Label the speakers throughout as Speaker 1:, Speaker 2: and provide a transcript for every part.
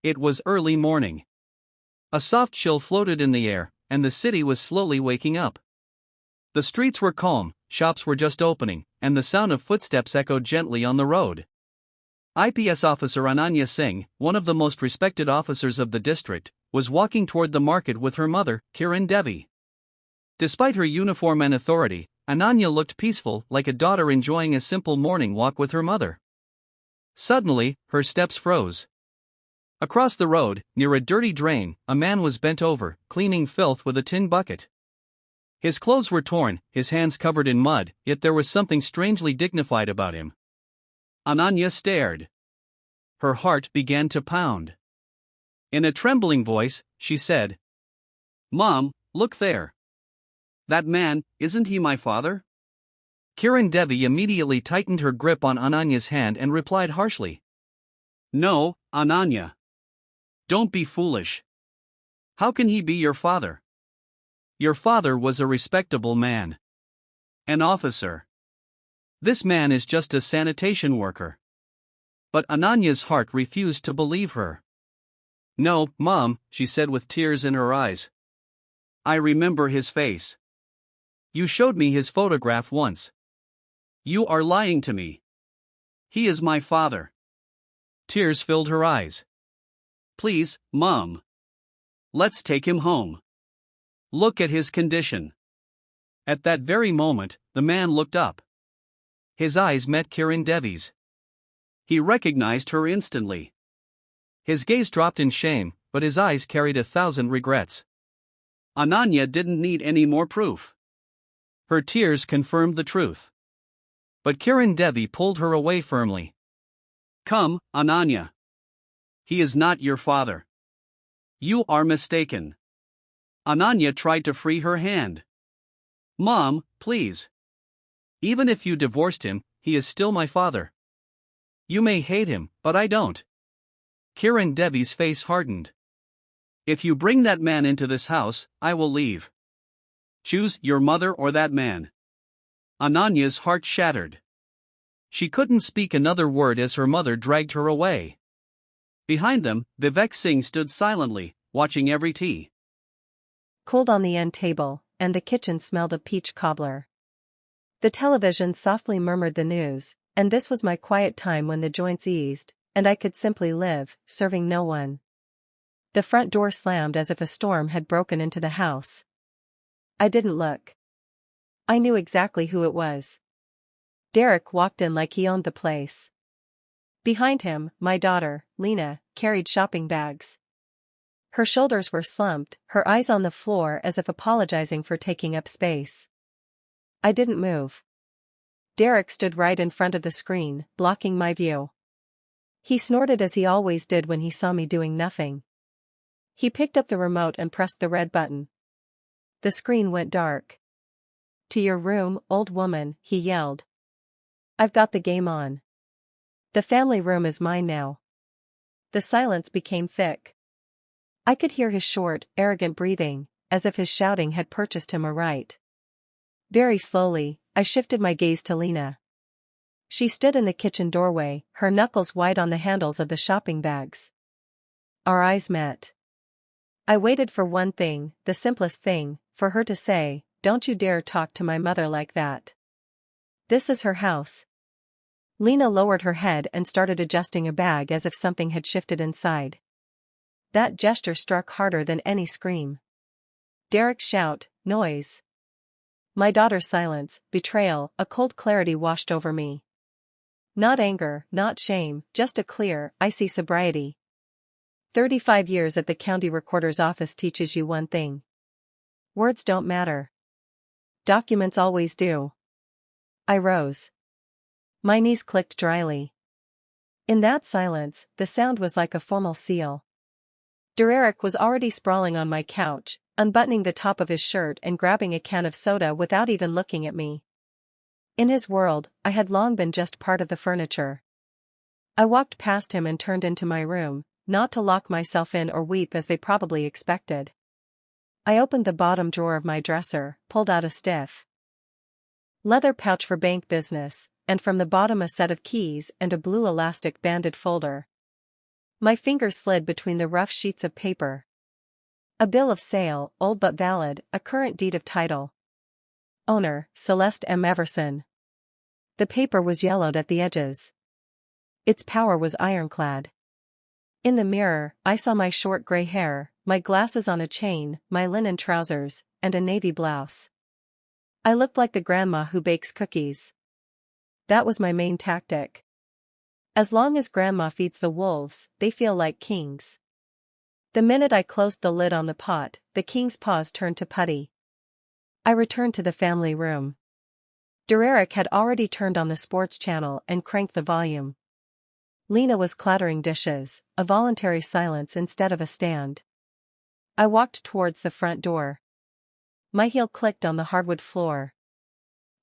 Speaker 1: It was early morning. A soft chill floated in the air, and the city was slowly waking up. The streets were calm, shops were just opening, and the sound of footsteps echoed gently on the road. IPS officer Ananya Singh, one of the most respected officers of the district, was walking toward the market with her mother, Kiran Devi. Despite her uniform and authority, Ananya looked peaceful, like a daughter enjoying a simple morning walk with her mother. Suddenly, her steps froze. Across the road, near a dirty drain, a man was bent over, cleaning filth with a tin bucket. His clothes were torn, his hands covered in mud, yet there was something strangely dignified about him. Ananya stared. Her heart began to pound. In a trembling voice, she said, "Mom, look there. That man, isn't he my father?" Kiran Devi immediately tightened her grip on Ananya's hand and replied harshly, "No, Ananya. Don't be foolish. How can he be your father? Your father was a respectable man. An officer. This man is just a sanitation worker." But Ananya's heart refused to believe her. "No, Mom," she said with tears in her eyes. "I remember his face. You showed me his photograph once. You are lying to me. He is my father." Tears filled her eyes. "Please, Mom. Let's take him home. Look at his condition." At that very moment, the man looked up. His eyes met Kiran Devi's. He recognized her instantly. His gaze dropped in shame, but his eyes carried 1,000 regrets. Ananya didn't need any more proof. Her tears confirmed the truth. But Kiran Devi pulled her away firmly. "Come, Ananya. He is not your father. You are mistaken." Ananya tried to free her hand. "Mom, please. Even if you divorced him, he is still my father. You may hate him, but I don't." Kiran Devi's face hardened. "If you bring that man into this house, I will leave. Choose your mother or that man." Ananya's heart shattered. She couldn't speak another word as her mother dragged her away. Behind them, Vivek Singh stood silently, watching every tea
Speaker 2: cooled on the end table, and the kitchen smelled of peach cobbler. The television softly murmured the news, and this was my quiet time when the joints eased, and I could simply live, serving no one. The front door slammed as if a storm had broken into the house. I didn't look. I knew exactly who it was. Derek walked in like he owned the place. Behind him, my daughter, Lena, carried shopping bags. Her shoulders were slumped, her eyes on the floor as if apologizing for taking up space. I didn't move. Derek stood right in front of the screen, blocking my view. He snorted as he always did when he saw me doing nothing. He picked up the remote and pressed the red button. The screen went dark. "To your room, old woman," he yelled. "I've got the game on. The family room is mine now." The silence became thick. I could hear his short, arrogant breathing, as if his shouting had purchased him a right. Very slowly, I shifted my gaze to Lena. She stood in the kitchen doorway, her knuckles white on the handles of the shopping bags. Our eyes met. I waited for one thing, the simplest thing, for her to say, "Don't you dare talk to my mother like that. This is her house." Lena lowered her head and started adjusting a bag as if something had shifted inside. That gesture struck harder than any scream. Derek's shout, noise. My daughter's silence, betrayal, a cold clarity washed over me. Not anger, not shame, just a clear, icy sobriety. 35 years at the county recorder's office teaches you one thing. Words don't matter. Documents always do. I rose. My knees clicked dryly. In that silence, the sound was like a formal seal. Derek was already sprawling on my couch, unbuttoning the top of his shirt and grabbing a can of soda without even looking at me. In his world, I had long been just part of the furniture. I walked past him and turned into my room, not to lock myself in or weep as they probably expected. I opened the bottom drawer of my dresser, pulled out a stiff leather pouch for bank business, and from the bottom a set of keys and a blue elastic banded folder. My fingers slid between the rough sheets of paper. A bill of sale, old but valid, a current deed of title. Owner, Celeste M. Everson. The paper was yellowed at the edges. Its power was ironclad. In the mirror, I saw my short gray hair, my glasses on a chain, my linen trousers, and a navy blouse. I looked like the grandma who bakes cookies. That was my main tactic. As long as grandma feeds the wolves, they feel like kings. The minute I closed the lid on the pot, the king's paws turned to putty. I returned to the family room. Derek had already turned on the sports channel and cranked the volume. Lena was clattering dishes, a voluntary silence instead of a stand. I walked towards the front door. My heel clicked on the hardwood floor.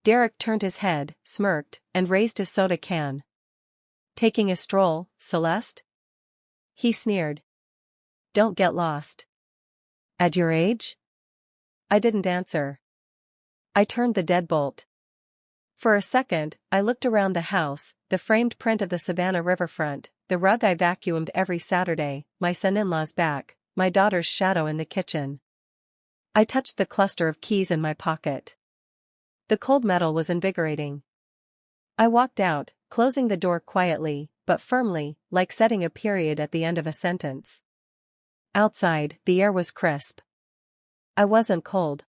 Speaker 2: Derek turned his head, smirked, and raised his soda can. "Taking a stroll, Celeste?" he sneered. "Don't get lost." "At your age?" I didn't answer. I turned the deadbolt. For a second, I looked around the house, the framed print of the Savannah riverfront, the rug I vacuumed every Saturday, my son-in-law's back, my daughter's shadow in the kitchen. I touched the cluster of keys in my pocket. The cold metal was invigorating. I walked out, closing the door quietly, but firmly, like setting a period at the end of a sentence. Outside, the air was crisp. I wasn't cold.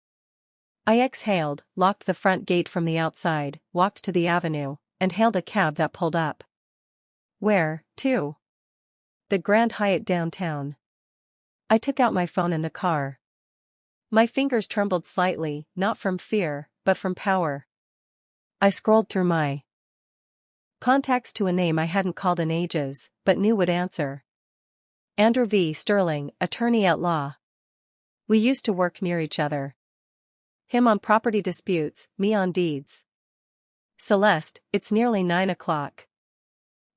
Speaker 2: I exhaled, locked the front gate from the outside, walked to the avenue, and hailed a cab that pulled up. "Where to?" "The Grand Hyatt downtown." I took out my phone in the car. My fingers trembled slightly, not from fear, but from power. I scrolled through my contacts to a name I hadn't called in ages, but knew would answer. Andrew V. Sterling, attorney at law. We used to work near each other. Him on property disputes, me on deeds. "Celeste, it's nearly 9 o'clock.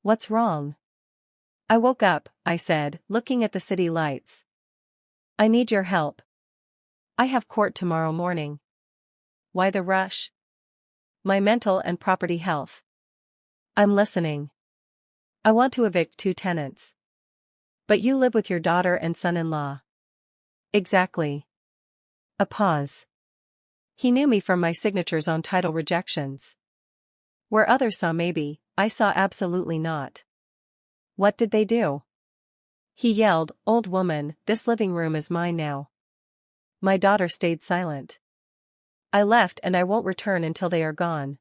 Speaker 2: What's wrong?" "I woke up," I said, looking at the city lights. "I need your help. I have court tomorrow morning." "Why the rush?" "My mental and property health." "I'm listening." "I want to evict 2 tenants. But you live with your daughter and son-in-law." "Exactly." A pause. He knew me from my signatures on title rejections. Where others saw maybe, I saw absolutely not. "What did they do?" He yelled, "Old woman, this living room is mine now." My daughter stayed silent. "I left and I won't return until they are gone."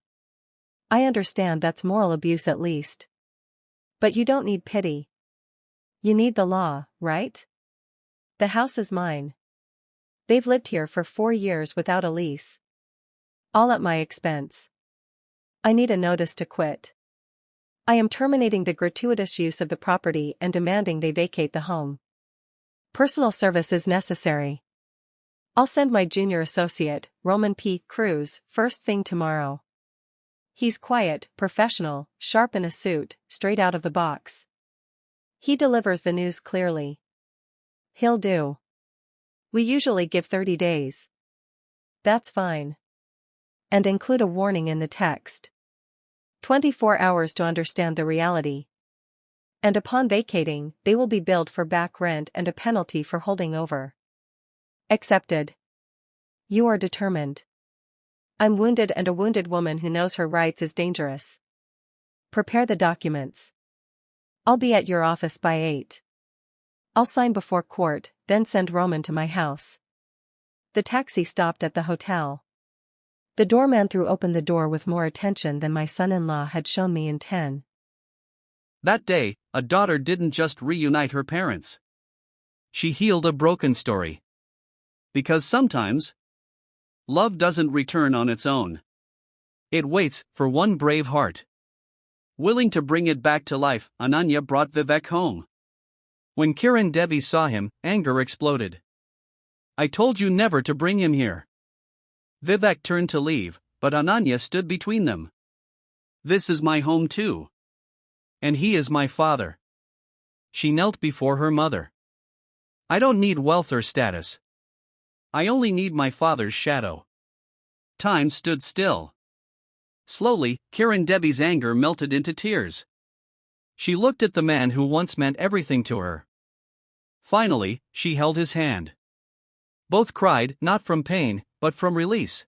Speaker 2: "I understand that's moral abuse at least. But you don't need pity. You need the law, right? The house is mine. They've lived here for 4 years without a lease. All at my expense. I need a notice to quit. I am terminating the gratuitous use of the property and demanding they vacate the home. Personal service is necessary. I'll send my junior associate, Roman P. Cruz, first thing tomorrow. He's quiet, professional, sharp in a suit, straight out of the box. He delivers the news clearly. He'll do. We usually give 30 days. That's fine. And include a warning in the text. 24 hours to understand the reality. And upon vacating, they will be billed for back rent and a penalty for holding over. Accepted. You are determined. I'm wounded, and a wounded woman who knows her rights is dangerous. Prepare the documents. I'll be at your office by 8. I'll sign before court, then send Roman to my house. The taxi stopped at the hotel. The doorman threw open the door with more attention than my son-in-law had shown me in 10.
Speaker 1: That day, a daughter didn't just reunite her parents. She healed a broken story. Because sometimes, love doesn't return on its own. It waits for one brave heart. Willing to bring it back to life, Ananya brought Vivek home. When Kiran Devi saw him, anger exploded. "I told you never to bring him here." Vivek turned to leave, but Ananya stood between them. "This is my home too. And he is my father." She knelt before her mother. "I don't need wealth or status. I only need my father's shadow." Time stood still. Slowly, Kiran Devi's anger melted into tears. She looked at the man who once meant everything to her. Finally, she held his hand. Both cried, not from pain, but from release.